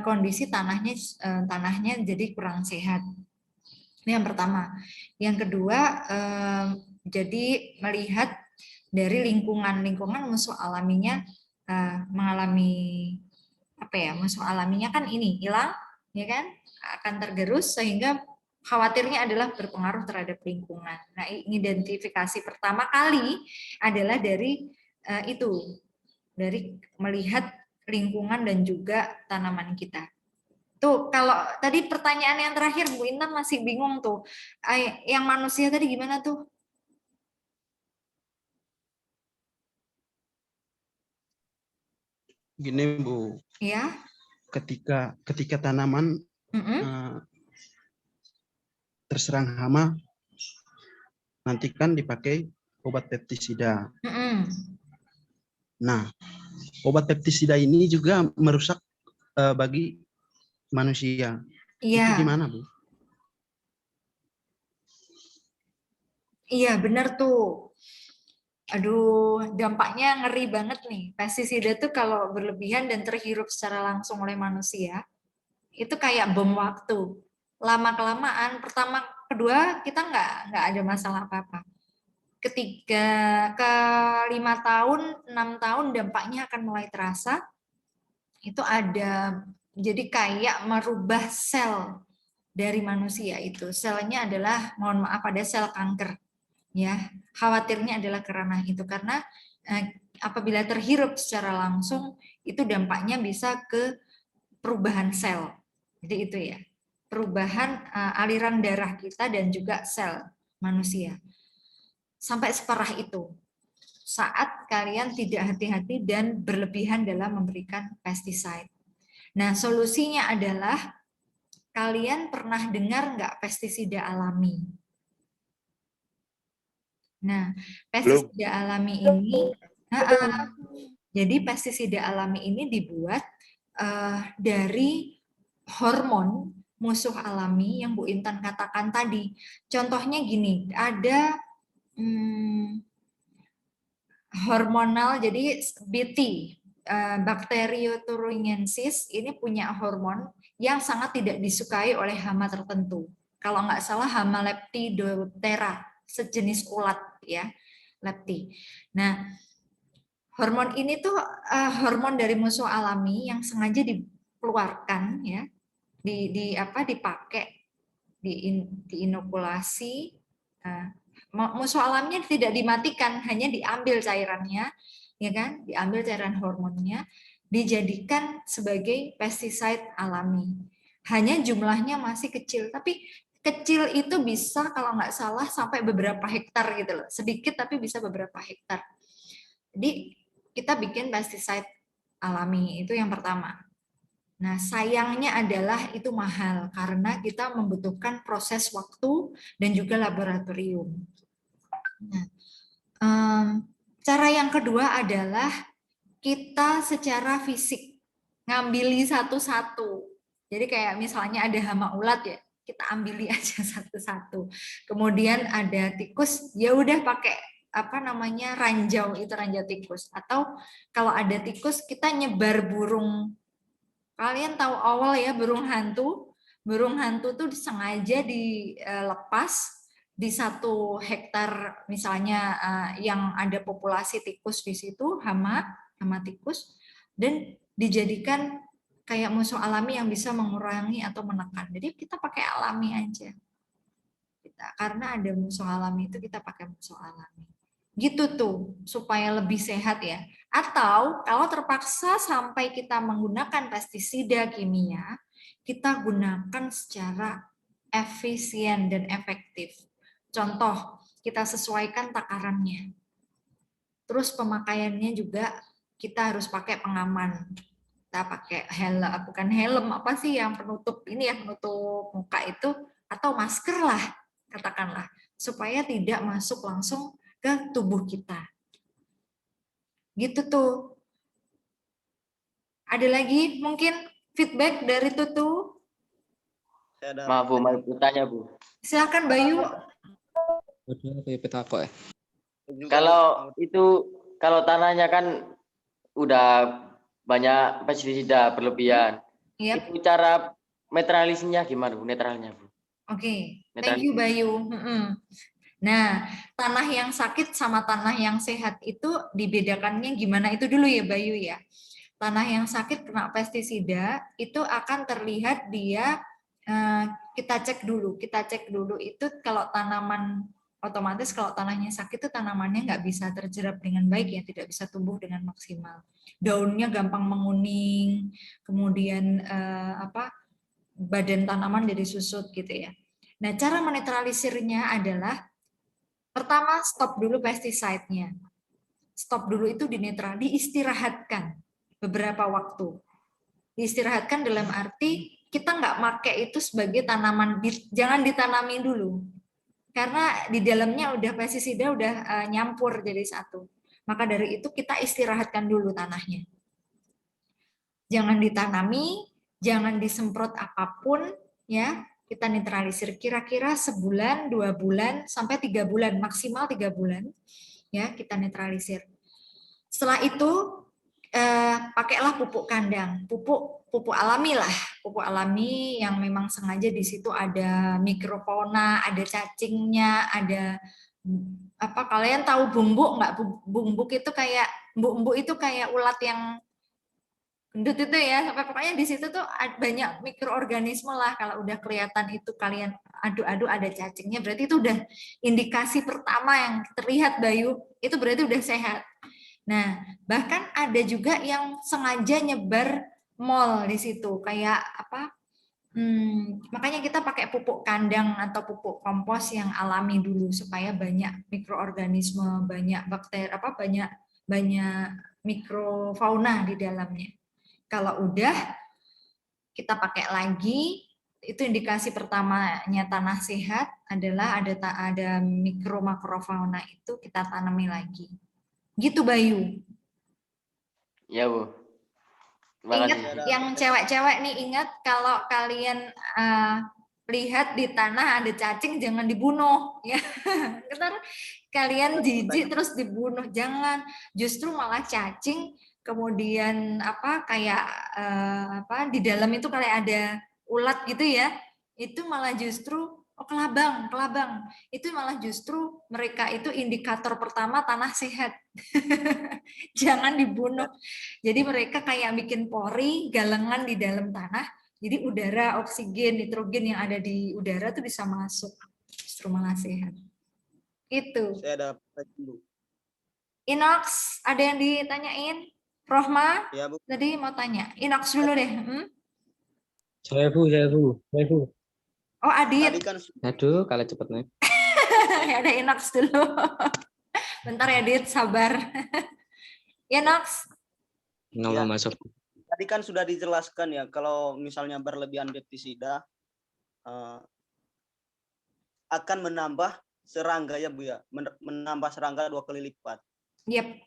kondisi tanahnya jadi kurang sehat. Ini yang pertama. Yang kedua, jadi melihat dari lingkungan musuh alaminya mengalami musuh alaminya kan ini hilang, ya kan, akan tergerus sehingga khawatirnya adalah berpengaruh terhadap lingkungan. Nah, identifikasi pertama kali adalah dari dari melihat lingkungan dan juga tanaman kita. Tuh, kalau tadi pertanyaan yang terakhir Bu Intan masih bingung tuh. Yang manusia tadi gimana tuh? Gini, Bu. Ya. Ketika tanaman terserang hama, nanti kan dipakai obat pestisida. Nah, obat pestisida ini juga merusak bagi manusia. Iya. Itu gimana, Bu? Iya, benar tuh. Aduh, dampaknya ngeri banget nih. Pestisida tuh kalau berlebihan dan terhirup secara langsung oleh manusia, itu kayak bom waktu. Lama-kelamaan, pertama, kedua, kita nggak ada masalah apa-apa. Ketiga, ke 5 tahun, 6 tahun, dampaknya akan mulai terasa. Itu ada, jadi kayak merubah sel dari manusia itu selnya adalah, mohon maaf, ada sel kanker. Ya, khawatirnya adalah karena itu, karena apabila terhirup secara langsung itu dampaknya bisa ke perubahan sel. Jadi itu ya, perubahan aliran darah kita dan juga sel manusia. Sampai separah itu saat kalian tidak hati-hati dan berlebihan dalam memberikan pestisida. Nah, solusinya adalah kalian pernah dengar nggak pestisida alami? Nah, pestisida alami ini, jadi pestisida alami ini dibuat dari hormon musuh alami yang Bu Intan katakan tadi. Contohnya gini, ada hormonal, jadi BT, Bacteriothuringiensis, ini punya hormon yang sangat tidak disukai oleh hama tertentu. Kalau nggak salah hama Lepidoptera, sejenis ulat ya, lepti. Nah, hormon ini tuh hormon dari musuh alami yang sengaja dikeluarkan ya, dipakai, diinokulasi. Musuh alamnya tidak dimatikan, hanya diambil cairannya, ya kan? Diambil cairan hormonnya, dijadikan sebagai pestisida alami. Hanya jumlahnya masih kecil, tapi kecil itu bisa kalau nggak salah sampai beberapa hektar gitu loh. Sedikit tapi bisa beberapa hektar. Jadi kita bikin pestisida alami, itu yang pertama. Nah, sayangnya adalah itu mahal karena kita membutuhkan proses waktu dan juga laboratorium. Nah, cara yang kedua adalah kita secara fisik ngambili satu-satu. Jadi kayak misalnya ada hama ulat ya, kita ambili aja satu-satu. Kemudian ada tikus, ya udah pakai ranjau, itu ranjau tikus. Atau kalau ada tikus kita nyebar burung. Kalian tahu awal ya burung hantu? Burung hantu tuh sengaja dilepas di 1 hektar misalnya yang ada populasi tikus di situ, hama tikus, dan dijadikan kayak musuh alami yang bisa mengurangi atau menekan. Jadi kita pakai alami aja. Karena ada musuh alami itu kita pakai musuh alami. Gitu tuh, supaya lebih sehat ya. Atau kalau terpaksa sampai kita menggunakan pestisida kimia, kita gunakan secara efisien dan efektif. Contoh, kita sesuaikan takarannya. Terus pemakaiannya juga kita harus pakai pengaman. Kita pakai helm, bukan helm, apa sih yang penutup ini ya, penutup muka itu, atau masker lah, katakanlah, supaya tidak masuk langsung ke tubuh kita. Gitu tuh. Ada lagi mungkin feedback dari Tutu? Maaf Bu, mau bertanya Bu. Silakan Bayu. Kalau tanahnya kan udah banyak pestisida berlebihan. Yep. Itu cara netralisnya gimana Bu? Netralnya Bu? Oke, thank you Bayu. Nah, tanah yang sakit sama tanah yang sehat itu dibedakannya gimana itu dulu ya Bayu ya. Tanah yang sakit kena pestisida itu akan terlihat dia, kita cek dulu itu kalau tanaman, otomatis kalau tanahnya sakit itu tanamannya nggak bisa terjerap dengan baik ya, tidak bisa tumbuh dengan maksimal. Daunnya gampang menguning, kemudian badan tanaman jadi susut gitu ya. Nah, cara menetralisirnya adalah pertama stop dulu pestiside-nya. Stop dulu itu dinetral, diistirahatkan beberapa waktu. Diistirahatkan dalam arti kita nggak pakai itu sebagai tanaman, jangan ditanami dulu. Karena di dalamnya udah pestisida udah nyampur jadi satu. Maka dari itu kita istirahatkan dulu tanahnya. Jangan ditanami, jangan disemprot apapun ya, kita netralisir kira-kira sebulan, 2 bulan sampai 3 bulan, maksimal 3 bulan ya, kita netralisir. Setelah itu pakailah pupuk kandang, pupuk alami lah, pupuk alami yang memang sengaja di situ ada mikrofauna, ada cacingnya, ada kalian tahu bumbuk nggak? Bumbuk itu kayak ulat yang gendut itu ya, sampai pokoknya di situ tuh banyak mikroorganisme lah. Kalau udah kelihatan itu kalian adu-adu ada cacingnya, berarti itu udah indikasi pertama yang terlihat, Bayu, itu berarti udah sehat. Nah, bahkan ada juga yang sengaja nyebar mol di situ, kayak apa? Makanya kita pakai pupuk kandang atau pupuk kompos yang alami dulu supaya banyak mikroorganisme, banyak bakteri, banyak mikrofauna di dalamnya. Kalau udah kita pakai lagi, itu indikasi pertamanya tanah sehat adalah ada mikro makrofauna itu kita tanami lagi. Gitu, Bayu. Ya, Bu. Terima Ingat kasih. yang cewek-cewek nih, ingat kalau kalian lihat di tanah ada cacing jangan dibunuh ya. Ntar kalian jijik terus dibunuh, jangan, justru malah cacing kemudian kayak di dalam itu kayak ada ulat gitu ya, itu malah justru kelabang itu malah justru mereka itu indikator pertama tanah sehat. Jangan dibunuh. Jadi mereka kayak bikin pori, galengan di dalam tanah, jadi udara, oksigen, nitrogen yang ada di udara tuh bisa masuk, justru malah sehat. Itu. Saya ada pertanyaan, Bu. Inox, ada yang ditanyain? Rohma, Ya, Bu. tadi mau tanya. Inox dulu deh. Saya Bu. Oh, Adit. Tadi kan Aduh, kalah cepet nih. Ya, ada Inox dulu. Bentar ya, Adit, sabar. Inox. Nggak Ya. masuk. tadi kan sudah dijelaskan ya, kalau misalnya berlebihan pestisida akan menambah serangga ya Bu ya, menambah serangga 2 kali lipat. Yep.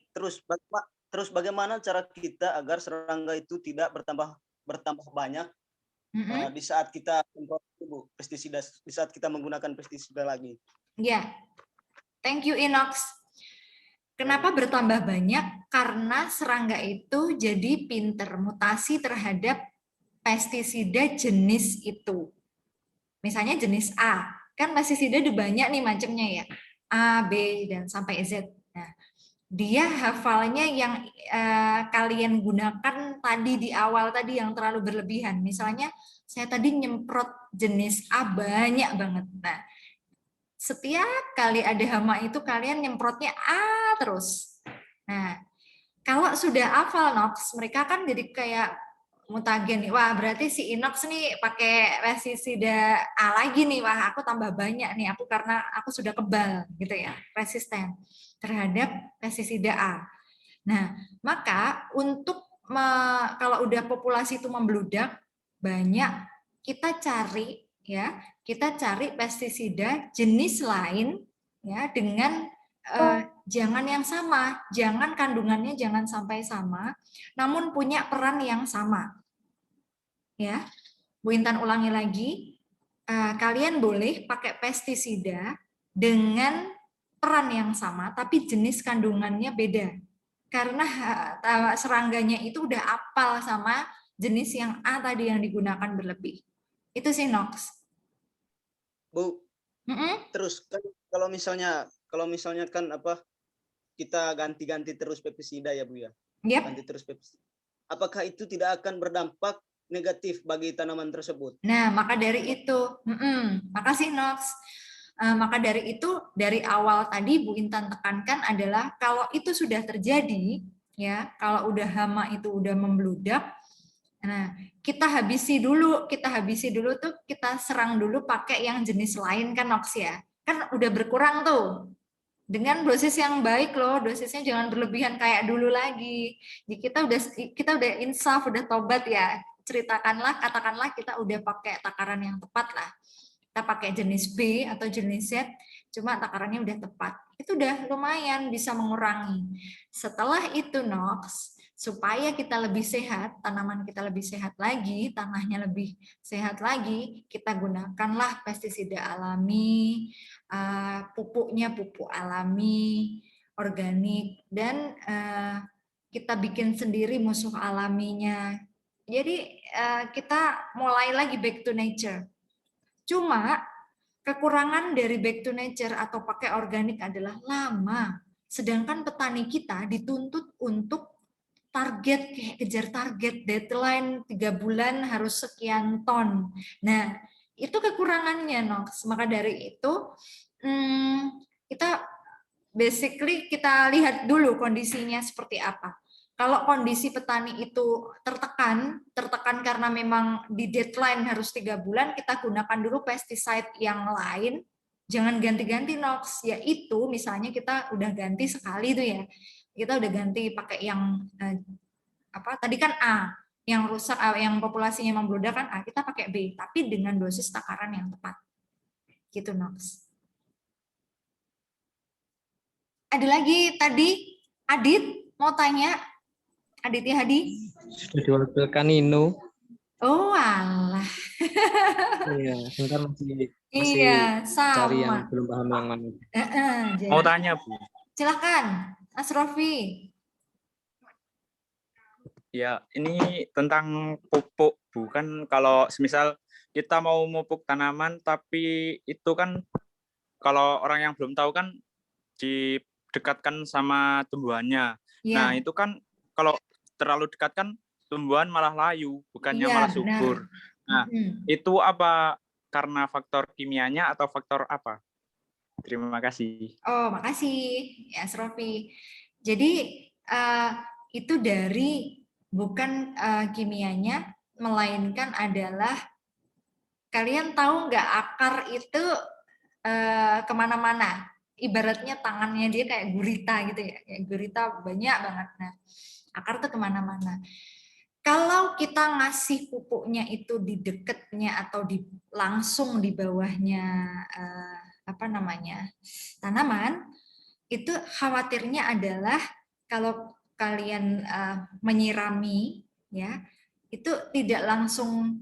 Terus bagaimana cara kita agar serangga itu tidak bertambah banyak di saat kita Bu, pestisida, di saat kita menggunakan pestisida lagi? Ya, thank you Inox. Kenapa bertambah banyak? Karena serangga itu jadi pinter mutasi terhadap pestisida jenis itu. Misalnya jenis A, kan pestisida ada banyak nih macamnya ya, A, B, dan sampai Z. Nah, dia hafalnya yang kalian gunakan tadi di awal tadi yang terlalu berlebihan. Misalnya saya tadi nyemprot jenis A banyak banget. Nah, setiap kali ada hama itu kalian nyemprotnya A terus. Nah, kalau sudah hafal Nox, mereka kan jadi kayak mutagen nih. Wah, berarti si Inox nih pakai pestisida A lagi nih. Wah, aku tambah banyak nih. Karena aku sudah kebal gitu ya, resisten terhadap pestisida A. Nah, maka untuk kalau udah populasi itu membludak banyak, kita cari pestisida jenis lain ya dengan jangan yang sama, jangan kandungannya jangan sampai sama, namun punya peran yang sama. Ya, Bu Intan ulangi lagi, kalian boleh pakai pestisida dengan peran yang sama, tapi jenis kandungannya beda. Karena serangganya itu udah apal sama jenis yang A tadi yang digunakan berlebih. Itu sih Nox. Bu, terus kan kalau misalnya kan kita ganti-ganti terus pestisida ya Bu ya, ganti terus pestisida. Apakah itu tidak akan berdampak negatif bagi tanaman tersebut? Nah, maka dari itu, makasih Nox. Maka dari itu dari awal tadi Bu Intan tekankan adalah kalau itu sudah terjadi, ya, kalau udah hama itu udah membludak, nah kita habisi dulu tuh, kita serang dulu pakai yang jenis lain kan Nox ya, kan udah berkurang tuh. Dengan dosis yang baik loh, dosisnya jangan berlebihan kayak dulu lagi. Jadi kita udah insaf, udah tobat ya. Katakanlah kita udah pakai takaran yang tepat lah. Kita pakai jenis B atau jenis Z, cuma takarannya udah tepat. Itu udah lumayan bisa mengurangi. Setelah itu Nox, supaya kita lebih sehat, tanaman kita lebih sehat lagi, tanahnya lebih sehat lagi, kita gunakanlah pestisida alami, pupuknya pupuk alami, organik, dan kita bikin sendiri musuh alaminya. Jadi kita mulai lagi back to nature. Cuma kekurangan dari back to nature atau pakai organik adalah lama. Sedangkan petani kita dituntut untuk target, kayak kejar target, deadline 3 bulan harus sekian ton. Nah, itu kekurangannya, Nox. Maka dari itu, kita basically kita lihat dulu kondisinya seperti apa. Kalau kondisi petani itu tertekan karena memang di deadline harus 3 bulan, kita gunakan dulu pestiside yang lain. Jangan ganti-ganti, Nox. Yaitu misalnya kita udah ganti sekali tuh ya. Kita udah ganti pakai yang tadi kan A, yang rusak, yang populasinya membludak kan A, kita pakai B, tapi dengan dosis takaran yang tepat. Gitu, Nox. Ada lagi tadi, Adit mau tanya? Aditya Hadi? Sudah diwakilkan Nino. Oh, alah. Iya, sebentar masih Iya, cari yang sama. belum paham yang mana. Mau tanya, Bu. Silakan, Mas Rofi. Ya, ini tentang pupuk, Bu. Kan kalau semisal kita mau memupuk tanaman, tapi itu kan kalau orang yang belum tahu kan didekatkan sama tumbuhannya. Ya. Nah, itu kan kalau terlalu dekat kan tumbuhan malah layu, bukannya Iya, malah benar. subur. Nah, itu apa karena faktor kimianya atau faktor apa? Terima kasih. Oh, makasih ya, Mas Rofi. Jadi itu dari bukan kimianya, melainkan adalah kalian tahu nggak akar itu kemana-mana. Ibaratnya tangannya dia kayak gurita gitu ya, kayak gurita banyak banget. Nah, akar tuh kemana-mana. Kalau kita ngasih pupuknya itu di dekatnya atau langsung di bawahnya tanaman, itu khawatirnya adalah kalau kalian menyirami ya, itu tidak langsung.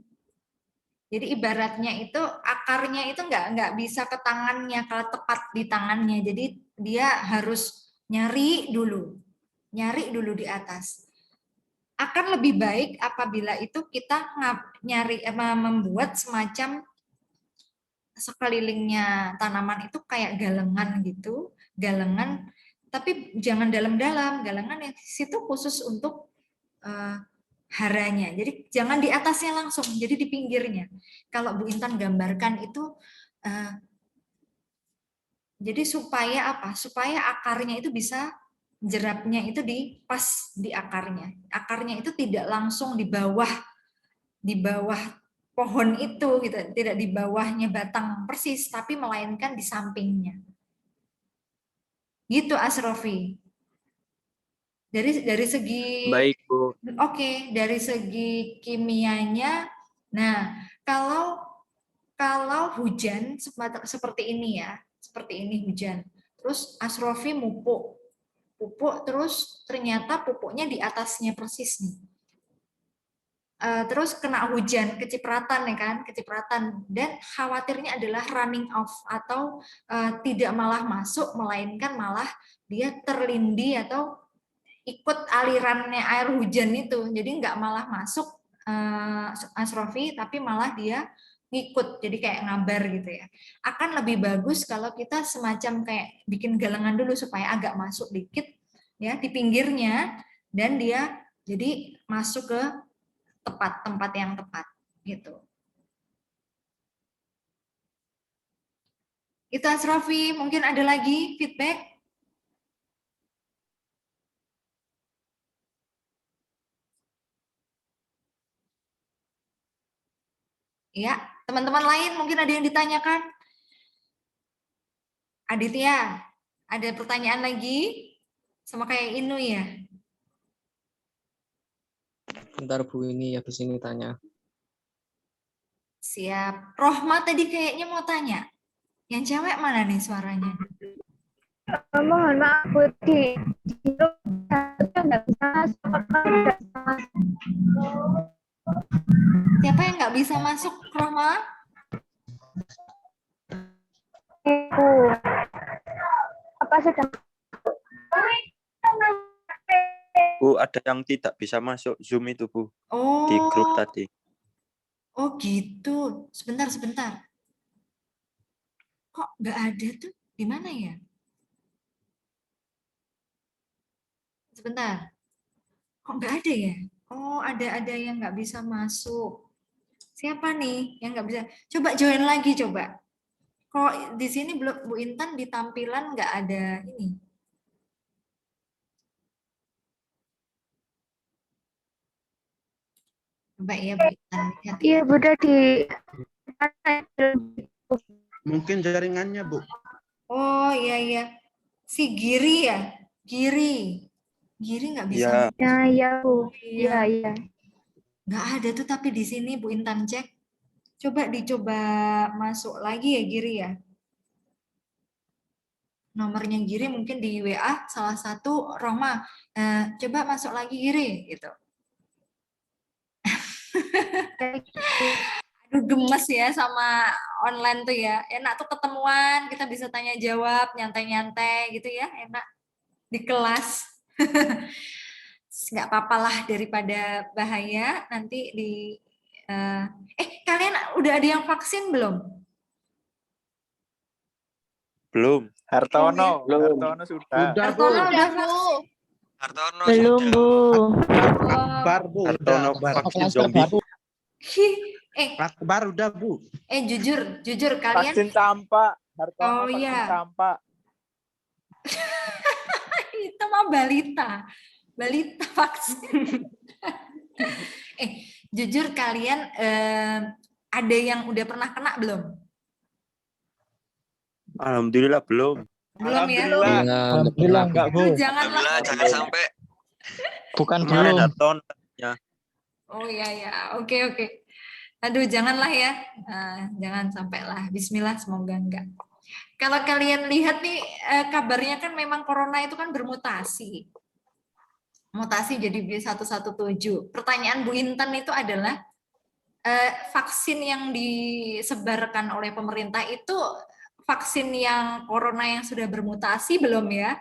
Jadi ibaratnya itu akarnya itu nggak bisa ke tangannya, kalau tepat di tangannya. Jadi dia harus nyari dulu di atas. Akan lebih baik apabila itu kita membuat semacam sekelilingnya tanaman itu kayak galengan gitu, galengan, tapi jangan dalam-dalam, galengan yang situ khusus untuk haranya. Jadi jangan di atasnya langsung, jadi di pinggirnya. Kalau Bu Intan gambarkan itu, jadi supaya apa? Supaya akarnya itu bisa, jerapnya itu pas di akarnya. Akarnya itu tidak langsung di bawah pohon itu, gitu. Tidak di bawahnya batang persis, tapi melainkan di sampingnya. Gitu, Asrofi. Dari segi Baik, Bu. Oke, dari segi kimianya, nah kalau hujan seperti ini ya, seperti ini hujan, terus Asrofi pupuk, terus ternyata pupuknya di atasnya persis nih. Terus kena hujan, kecipratan ya kan, kecipratan, dan khawatirnya adalah running off atau tidak malah masuk, melainkan malah dia terlindih atau ikut alirannya air hujan itu, jadi nggak malah masuk Asrofi, tapi malah dia ngikut, jadi kayak ngabar gitu ya. Akan lebih bagus kalau kita semacam kayak bikin galengan dulu supaya agak masuk dikit ya di pinggirnya, dan dia jadi masuk ke tempat yang tepat gitu. Itu Asrofi, mungkin ada lagi feedback? Ya, teman-teman lain mungkin ada yang ditanyakan? Aditya, ada pertanyaan lagi? Sama kayak Inu ya? Bentar Bu, ini habis ini tanya. Siap. Rohma tadi kayaknya mau tanya. Yang cewek mana nih suaranya? Mohon maaf Bu, di grup nggak bisa masuk. Siapa yang nggak bisa masuk, Rohma? Bu, apa sudah? Bu, ada yang tidak bisa masuk Zoom itu, Bu. Oh. Di grup tadi. Oh gitu. Sebentar. Kok nggak ada tuh? Di mana ya? Sebentar. Kok nggak ada ya? Oh, ada yang nggak bisa masuk. Siapa nih yang nggak bisa? Coba join lagi coba. Kok di sini belum Bu Intan di tampilan nggak ada ini? Coba ya Bu Intan lihat. Iya, Bunda di Mungkin jaringannya, Bu. Oh iya. Si Giri ya? Giri nggak bisa. Iya. Ya, iya, Bu. Iya. Iya. Nggak ada tuh tapi di sini Bu Intan cek. Coba dicoba masuk lagi ya Giri ya. Nomornya Giri mungkin di WA salah satu Roma. Coba masuk lagi Giri gitu. Aduh gemes ya sama online tuh ya. Enak tuh ketemuan, kita bisa tanya jawab, nyantai-nyantai gitu ya, enak di kelas. Nggak apa-apa lah daripada bahaya nanti di kalian udah ada yang vaksin belum? Belum. Hartono sudah. Udah, Bu. Hartono udah vaksin. Hartono Belum, Bu. Akbar, Bu. Hartono Udah, Akbar. vaksin zombie. Akbar udah, Bu. Jujur kalian. Vaksin campak. Hartono Oh, vaksin iya. campak. Itu mah balita vaksin. Jujur kalian ada yang udah pernah kena belum? Alhamdulillah belum. Belum ya? Alhamdulillah enggak, Bu. Janganlah. Jangan sampai. Bukan Kemarin belum. Hartono. Oh iya. Oke. Aduh, janganlah ya. Jangan sampailah. Bismillah, semoga enggak. Kalau kalian lihat nih, kabarnya kan memang corona itu kan bermutasi. Mutasi jadi B117. Pertanyaan Bu Intan itu adalah, vaksin yang disebarkan oleh pemerintah itu vaksin yang corona yang sudah bermutasi belum ya?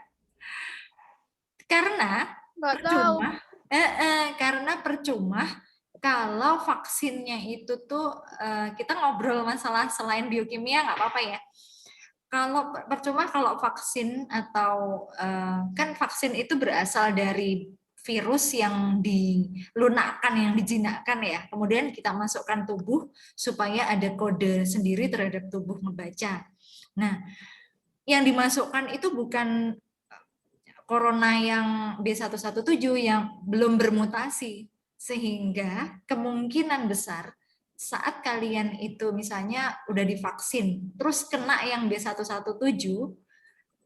Karena percuma kalau vaksinnya itu tuh kita ngobrol masalah selain biokimia nggak apa-apa ya. Kalau percuma kalau vaksin atau kan vaksin itu berasal dari virus yang dilunakkan, yang dijinakkan ya. Kemudian kita masukkan tubuh supaya ada kode sendiri terhadap tubuh membaca. Nah, yang dimasukkan itu bukan corona yang B117 yang belum bermutasi. Sehingga kemungkinan besar saat kalian itu misalnya udah divaksin, terus kena yang B117,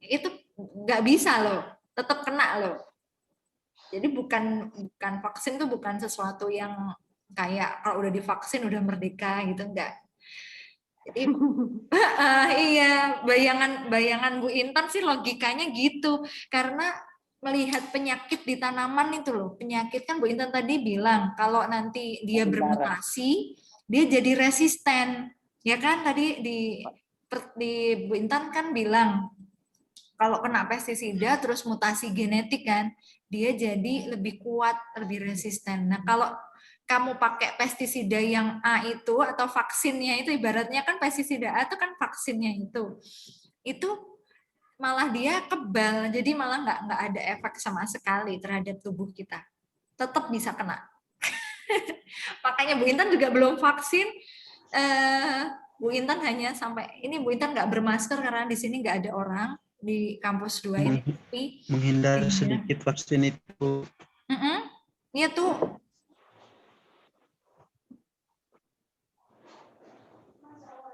itu nggak bisa loh, tetap kena loh. Jadi bukan vaksin tuh bukan sesuatu yang kayak kalau udah divaksin udah merdeka gitu, enggak. Jadi iya, bayangan Bu Intan sih logikanya gitu. Karena melihat penyakit di tanaman itu loh, penyakit kan Bu Intan tadi bilang kalau nanti dia bermutasi, dia jadi resisten. Ya kan tadi di Bu Intan kan bilang kalau kena pestisida terus mutasi genetik kan, dia jadi lebih kuat, lebih resisten. Nah, kalau kamu pakai pestisida yang A itu atau vaksinnya itu ibaratnya kan pestisida A itu kan vaksinnya itu malah dia kebal, jadi malah nggak ada efek sama sekali terhadap tubuh kita, tetap bisa kena. Makanya Bu Intan juga belum vaksin. Bu Intan hanya sampai ini Bu Intan nggak bermasker karena di sini nggak ada orang di kampus 2 ini. Menghindar sedikit vaksin itu. Iya tuh.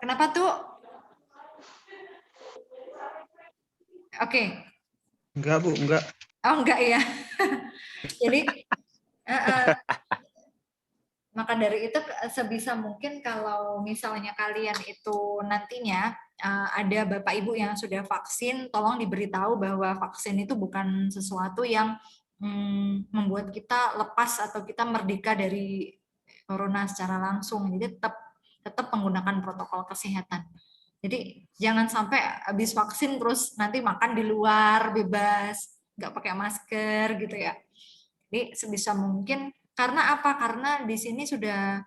Kenapa tuh? Oke. Enggak, Bu, enggak. Oh, enggak ya. Jadi, maka dari itu sebisa mungkin kalau misalnya kalian itu nantinya ada Bapak Ibu yang sudah vaksin, tolong diberitahu bahwa vaksin itu bukan sesuatu yang membuat kita lepas atau kita merdeka dari corona secara langsung. Jadi tetap menggunakan protokol kesehatan. Jadi jangan sampai habis vaksin terus nanti makan di luar bebas, nggak pakai masker gitu ya. Jadi sebisa mungkin, karena apa? Karena di sini sudah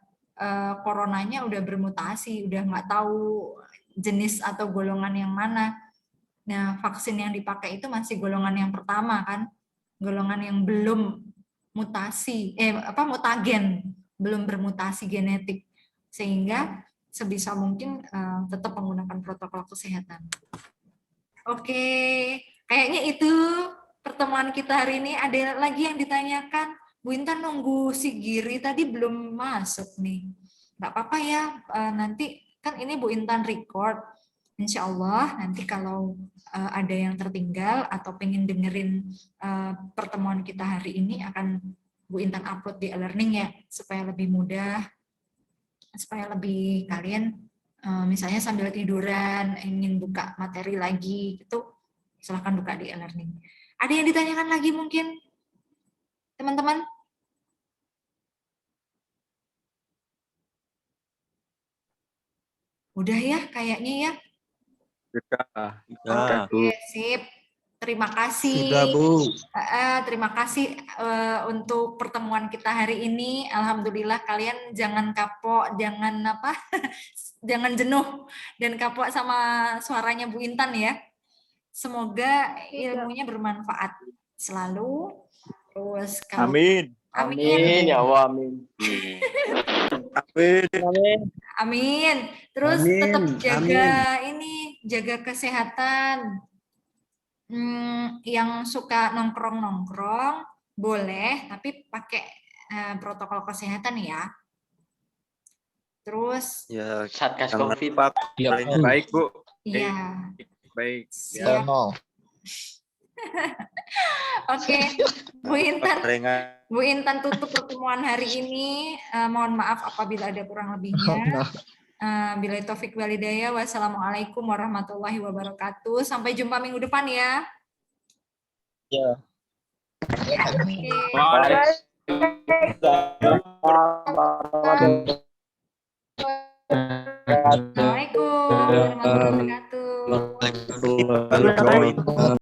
coronanya udah bermutasi, udah nggak tahu jenis atau golongan yang mana. Nah, vaksin yang dipakai itu masih golongan yang pertama kan, golongan yang belum mutagen, belum bermutasi genetik, sehingga sebisa mungkin tetap menggunakan protokol kesehatan. Oke, kayaknya itu pertemuan kita hari ini. Ada lagi yang ditanyakan? Bu Intan nunggu si Giri tadi belum masuk nih. Nggak apa-apa ya, nanti kan ini Bu Intan record. Insya Allah nanti kalau ada yang tertinggal atau pengen dengerin pertemuan kita hari ini akan Bu Intan upload di e-learning ya, supaya lebih mudah, supaya lebih kalian misalnya sambil tiduran ingin buka materi lagi itu silahkan buka di e-learning. Ada yang ditanyakan lagi mungkin teman-teman? Udah ya kayaknya ya. Sudah. Oke, sip. Terima kasih. Sudah, Bu. Terima kasih untuk pertemuan kita hari ini. Alhamdulillah kalian jangan kapok, jangan jangan jenuh dan kapok sama suaranya Bu Intan ya. Semoga ilmunya bermanfaat selalu. Terus kalau Amin. Amin ya Allah, amin. Amin. Terus Amin, tetap jaga kesehatan. Yang suka nongkrong boleh, tapi pakai protokol kesehatan ya. Terus Ya, Satgas jangan COVID. lupa Baik, Bu. iya. Baik. Siap. Oke, Bu Intan tutup pertemuan hari ini. Mohon maaf apabila ada kurang lebihnya. Billahi taufik walhidayah. Wassalamualaikum warahmatullahi wabarakatuh. Sampai jumpa minggu depan ya. Ya. Oke. Assalamualaikum warahmatullahi wabarakatuh. Waalaikumsalam.